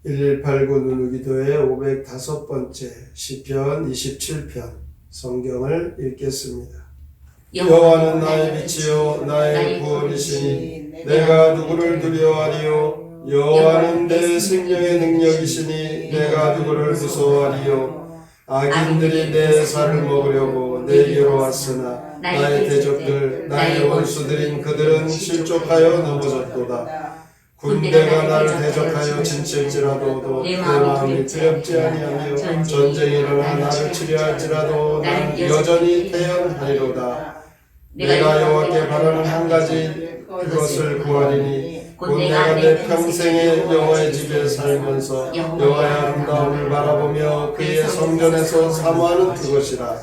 1189 누누기도의 505번째 시편 27편 성경을 읽겠습니다. 여호와는 나의 빛이요 나의 구원이시니 내가 누구를 두려워하리요. 여호와는 내 생명의 능력이시니 내가 누구를 무서워하리요. 악인들이 내 살을 먹으려고 내게로 왔으나 나의 대적들 나의 원수들인 그들은 실족하여 넘어졌도다. 군대가 나를 대적하여 진칠지라도 내 마음이 두렵지 아니하며 전쟁이 일어나 나를 치려할지라도 나는 여전히 태연하리로다. 내가 여호와께 바라는 한 가지 그것을 구하리니 곧 내가 내 평생에 여호와의 집에 살면서 여호와의 아름다움을 바라보며 그의 성전에서 사모하는 그것이라.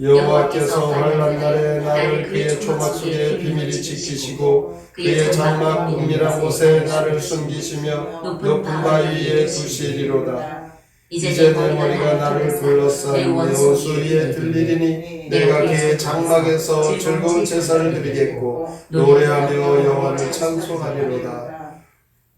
여호와께서 환난 날에 나를 그의 초막 속에 비밀히 지키시고 그의 장막 은밀한 곳에 나를 숨기시며 높은 바위 위에 두시리로다. 이제 내 머리가 나를 둘러싼 내 원수 위에 들리리니 내가 그의 장막에서 즐거운 제사를 드리겠고 노래하며 여호와를 찬송하리로다.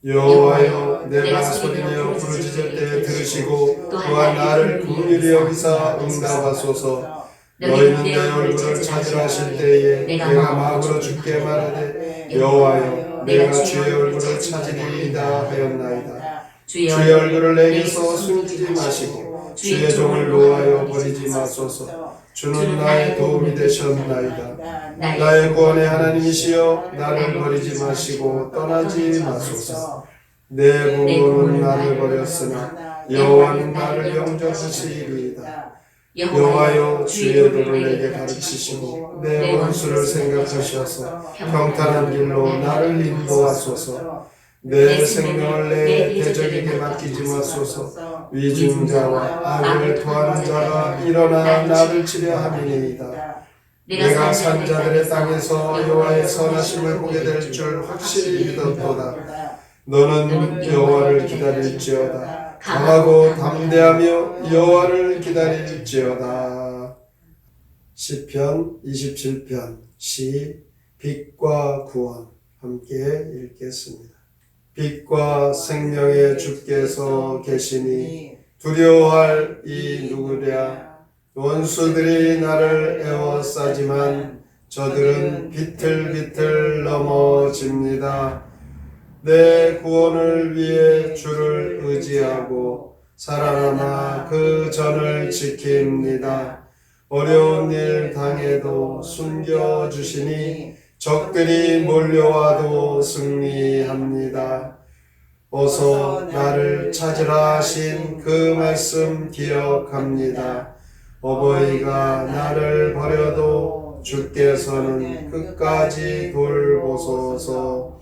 여호와여 내가 소리내어 부르짖을 때 들으시고 또한 나를 긍휼히 여기사 응답하소서. 너희는 내 얼굴을 찾으라 하실 때에 내가 마음으로 주께 말하되 여호와여 내가 주의 얼굴을 찾으리이다 하였나이다. 주의 얼굴을 내게서 숨기지 마시고 주의 종을 노하여 버리지 마소서. 주는 나의 도움이 되셨나이다. 나의 구원의 하나님이시여 나를 버리지 마시고 떠나지 마소서. 내 부모는 나를 버렸으나 여호와는 나를 영접하시리이다. 여호와여 주의 도를 내게 가르치시고 내 원수를 생각하셔서 평탄한 길로 나를 인도하소서. 내 생명을 내 대적에게 맡기지 마소서. 위증자와 악을 토하는 자가 일어나 나를 치려 함이니이다. 내가 산자들의 땅에서 여호와의 선하심을 보게 될 줄 확실히 믿었도다. 너는 여호와를 기다릴지어다. 강하고 담대하며 여호와를 기다릴지어다. 시편 27편 시 빛과 구원 함께 읽겠습니다. 빛과 생명의 주께서 계시니 두려워할 이 누구랴. 원수들이 나를 에워싸지만 저들은 비틀비틀 넘어집니다. 내 구원을 위해 주를 의지하고 살아남아 그 전을 지킵니다. 어려운 일 당해도 숨겨주시니 적들이 몰려와도 승리합니다. 어서 나를 찾으라 하신 그 말씀 기억합니다. 어버이가 나를 버려도 주께서는 끝까지 돌보소서.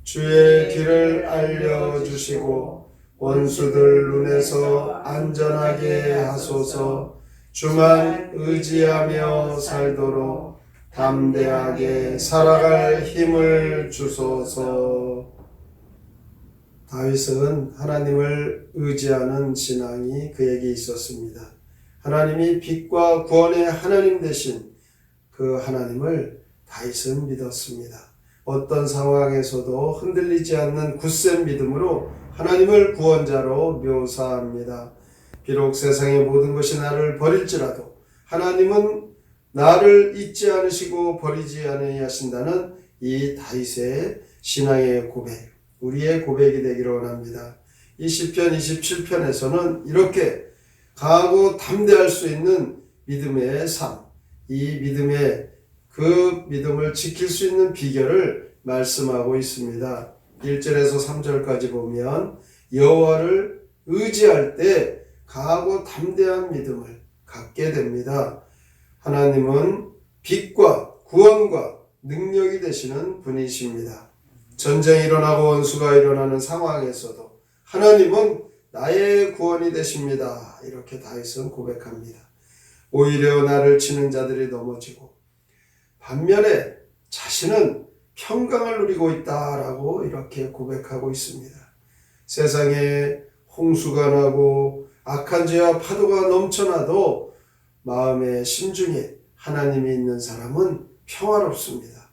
주의 길을 알려주시고 원수들 눈에서 안전하게 하소서. 주만 의지하며 살도록 담대하게 살아갈 힘을 주소서. 다윗은 하나님을 의지하는 신앙이 그에게 있었습니다. 하나님이 빛과 구원의 하나님 되신 그 하나님을 다윗은 믿었습니다. 어떤 상황에서도 흔들리지 않는 굳센 믿음으로 하나님을 구원자로 묘사합니다. 비록 세상의 모든 것이 나를 버릴지라도 하나님은 나를 잊지 않으시고 버리지 아니하신다는 이 다윗의 신앙의 고백, 우리의 고백이 되기를 원합니다. 이 시편 27편에서는 이렇게 강하고 담대할 수 있는 믿음의 삶, 이 믿음의 그 믿음을 지킬 수 있는 비결을 말씀하고 있습니다. 1절에서 3절까지 보면 여호와를 의지할 때 강하고 담대한 믿음을 갖게 됩니다. 하나님은 빛과 구원과 능력이 되시는 분이십니다. 전쟁이 일어나고 원수가 일어나는 상황에서도 하나님은 나의 구원이 되십니다. 이렇게 다윗은 고백합니다. 오히려 나를 치는 자들이 넘어지고 반면에 자신은 평강을 누리고 있다라고 이렇게 고백하고 있습니다. 세상에 홍수가 나고 악한 죄와 파도가 넘쳐나도 마음의 심중에 하나님이 있는 사람은 평화롭습니다.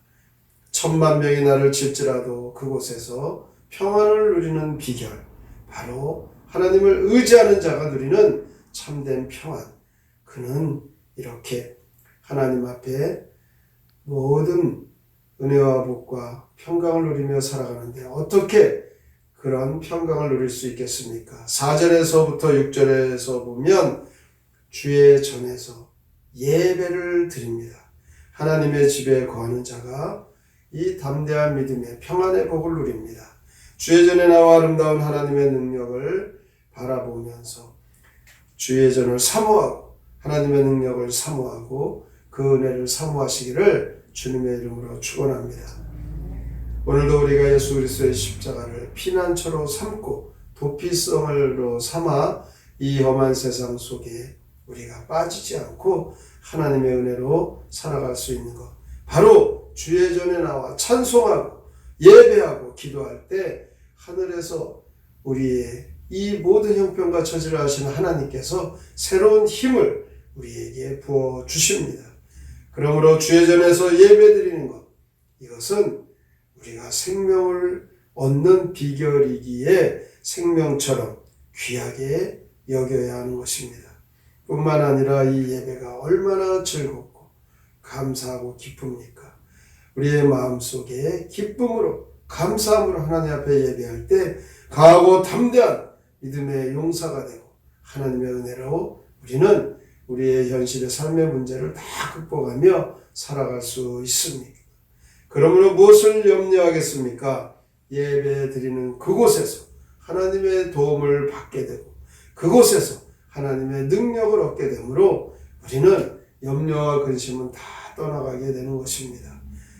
10,000,000명이 나를 칠지라도 그곳에서 평안을 누리는 비결, 바로 하나님을 의지하는 자가 누리는 참된 평안. 그는 이렇게 하나님 앞에 모든 은혜와 복과 평강을 누리며 살아가는데 어떻게 그런 평강을 누릴 수 있겠습니까? 4절에서부터 6절에서 보면 주의 전에서 예배를 드립니다. 하나님의 집에 거하는 자가 이 담대한 믿음의 평안의 복을 누립니다. 주의 전에 나와 아름다운 하나님의 능력을 바라보면서 주의 전을 사모하고 하나님의 능력을 사모하고 그 은혜를 사모하시기를 주님의 이름으로 축원합니다. 오늘도 우리가 예수 그리스도의 십자가를 피난처로 삼고 도피성으로 삼아 이 험한 세상 속에 우리가 빠지지 않고 하나님의 은혜로 살아갈 수 있는 것, 바로 주의 전에 나와 찬송하고 예배하고 기도할 때 하늘에서 우리의 이 모든 형편과 처지를 하시는 하나님께서 새로운 힘을 우리에게 부어 주십니다. 그러므로 주의 전에서 예배드리는 것, 이것은 우리가 생명을 얻는 비결이기에 생명처럼 귀하게 여겨야 하는 것입니다. 뿐만 아니라 이 예배가 얼마나 즐겁고 감사하고 기쁩니까? 우리의 마음속에 기쁨으로 감사함으로 하나님 앞에 예배할 때 강하고 담대한 믿음의 용사가 되고 하나님의 은혜로 우리는 우리의 현실의 삶의 문제를 다 극복하며 살아갈 수 있습니다. 그러므로 무엇을 염려하겠습니까? 예배 드리는 그곳에서 하나님의 도움을 받게 되고 그곳에서 하나님의 능력을 얻게 되므로 우리는 염려와 근심은 다 떠나가게 되는 것입니다.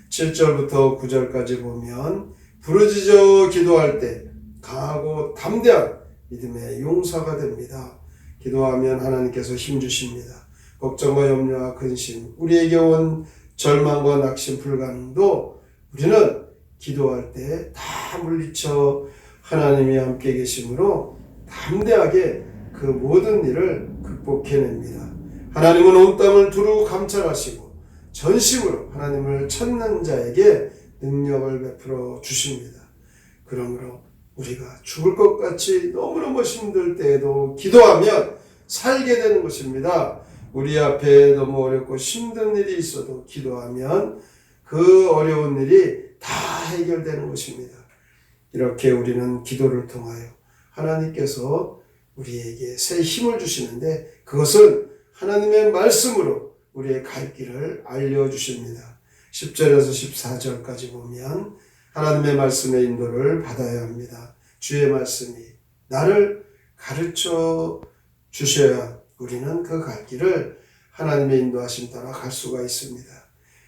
7절부터 9절까지 보면 부르짖어 기도할 때 강하고 담대한 믿음의 용사가 됩니다. 기도하면 하나님께서 힘주십니다. 걱정과 염려와 근심, 우리에게 온 절망과 낙심, 불가능도 우리는 기도할 때 다 물리쳐 하나님이 함께 계심으로 담대하게 그 모든 일을 극복해냅니다. 하나님은 온 땅을 두루 감찰하시고 전심으로 하나님을 찾는 자에게 능력을 베풀어 주십니다. 그러므로 우리가 죽을 것 같이 너무너무 힘들 때에도 기도하면 살게 되는 것입니다. 우리 앞에 너무 어렵고 힘든 일이 있어도 기도하면 그 어려운 일이 다 해결되는 것입니다. 이렇게 우리는 기도를 통하여 하나님께서 우리에게 새 힘을 주시는데 그것은 하나님의 말씀으로 우리의 갈 길을 알려주십니다. 10절에서 14절까지 보면 하나님의 말씀의 인도를 받아야 합니다. 주의 말씀이 나를 가르쳐 주셔야 우리는 그 갈 길을 하나님의 인도하심 따라 갈 수가 있습니다.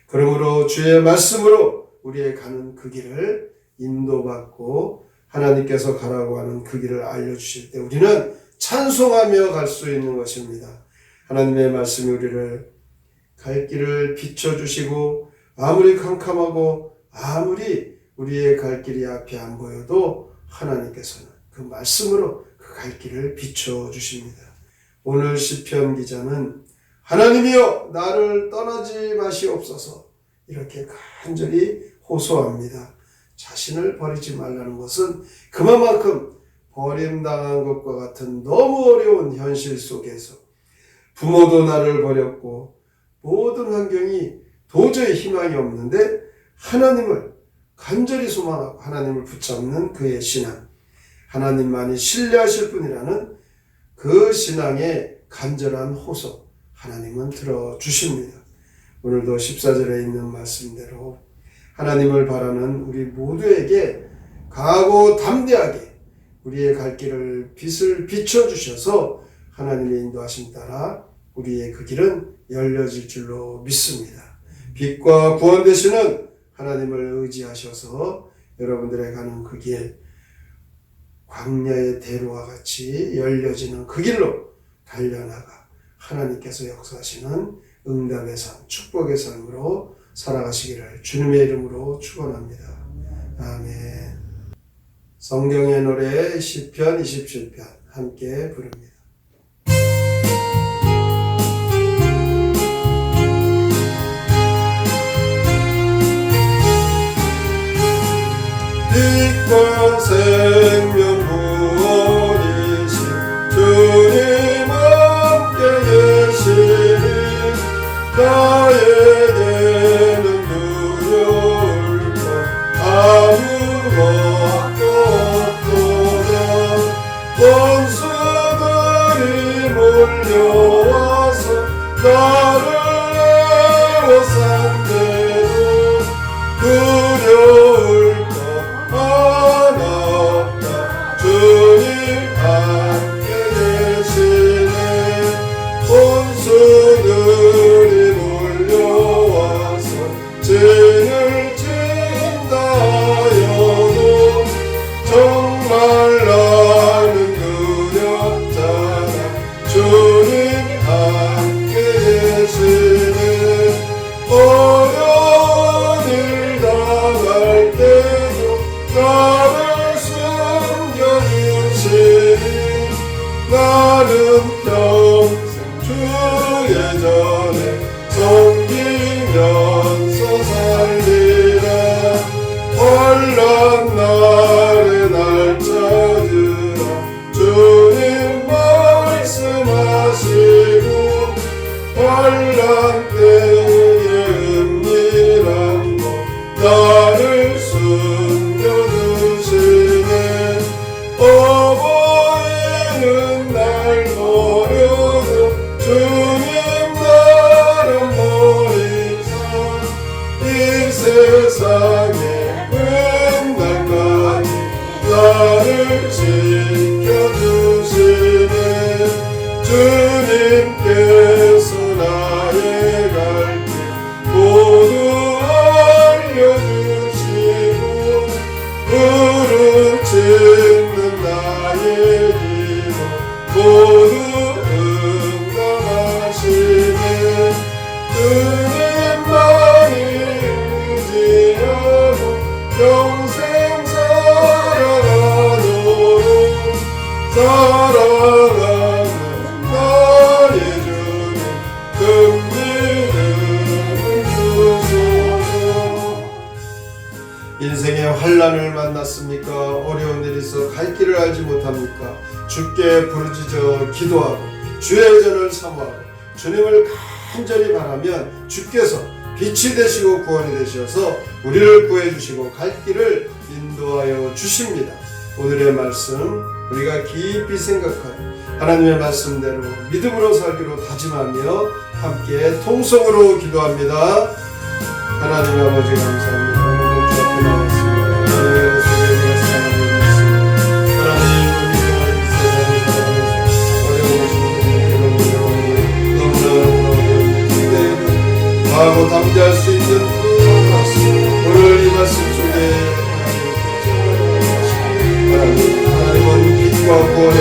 그러므로 주의 말씀으로 우리의 가는 그 길을 인도받고 하나님께서 가라고 하는 그 길을 알려주실 때 우리는 찬송하며 갈 수 있는 것입니다. 하나님의 말씀이 우리를 갈 길을 비춰주시고 아무리 캄캄하고 아무리 우리의 갈 길이 앞에 안 보여도 하나님께서는 그 말씀으로 그 갈 길을 비춰주십니다. 오늘 시편 기자는 하나님이여 나를 떠나지 마시옵소서 이렇게 간절히 호소합니다. 자신을 버리지 말라는 것은 그만큼 버림당한 것과 같은 너무 어려운 현실 속에서 부모도 나를 버렸고 모든 환경이 도저히 희망이 없는데 하나님을 간절히 소망하고 하나님을 붙잡는 그의 신앙, 하나님만이 신뢰하실 분이라는 그 신앙의 간절한 호소, 하나님은 들어주십니다. 오늘도 14절에 있는 말씀대로 하나님을 바라는 우리 모두에게 강하고 담대하게 우리의 갈 길을 빛을 비춰주셔서 하나님의 인도하심 따라 우리의 그 길은 열려질 줄로 믿습니다. 빛과 구원 되시는 하나님을 의지하셔서 여러분들의 가는 그 길, 광야의 대로와 같이 열려지는 그 길로 달려나가 하나님께서 역사하시는 응답의 삶, 축복의 삶으로 살아가시기를 주님의 이름으로 축원합니다. 아멘. 성경의 노래 시편 27편 함께 부릅니다. 빛과 생명 나는 평생 주의 전에 섬기면서 살리라. 환난 날에 날 찾으라. 주님 말씀하시고 환난 때에 은밀한 곳 나를 숨겨두시네. 어버이는 날 모르고 주님 나를 모이사 이 세상에 끝날까지 나를 지켜주시네. 주님께서 나의 갈 길 모두 알려주시고 부르짖는 나의 기도 모두 응답하시네. 주님만이 의지하고 평생 살아가도록 사랑하는 나의 주님 긍휼을 주소서. 인생의 환난을 만났습니까? 어려운 일이 있어 갈 길을 알지 못합니까? 주께 부르짖어 기도하고 주의 전을 사모하고 주님을 간절히 바라면 주께서 빛이 되시고 구원이 되셔서 우리를 구해주시고 갈 길을 인도하여 주십니다. 오늘의 말씀 우리가 깊이 생각하고 하나님의 말씀대로 믿음으로 살기로 다짐하며 함께 통성으로 기도합니다. 하나님 아버지 감사합니다. 오늘 주 앞에 나왔습니다. 하나님의 소리가 사랑하고 있습니다. 하나님 우리가 이 세상을 살아가면서 어려우신 분들이 너무나 마음으로 담대할 수 있는 그 말씀 오늘 이 말씀 속에 하나님은 빛과 구원의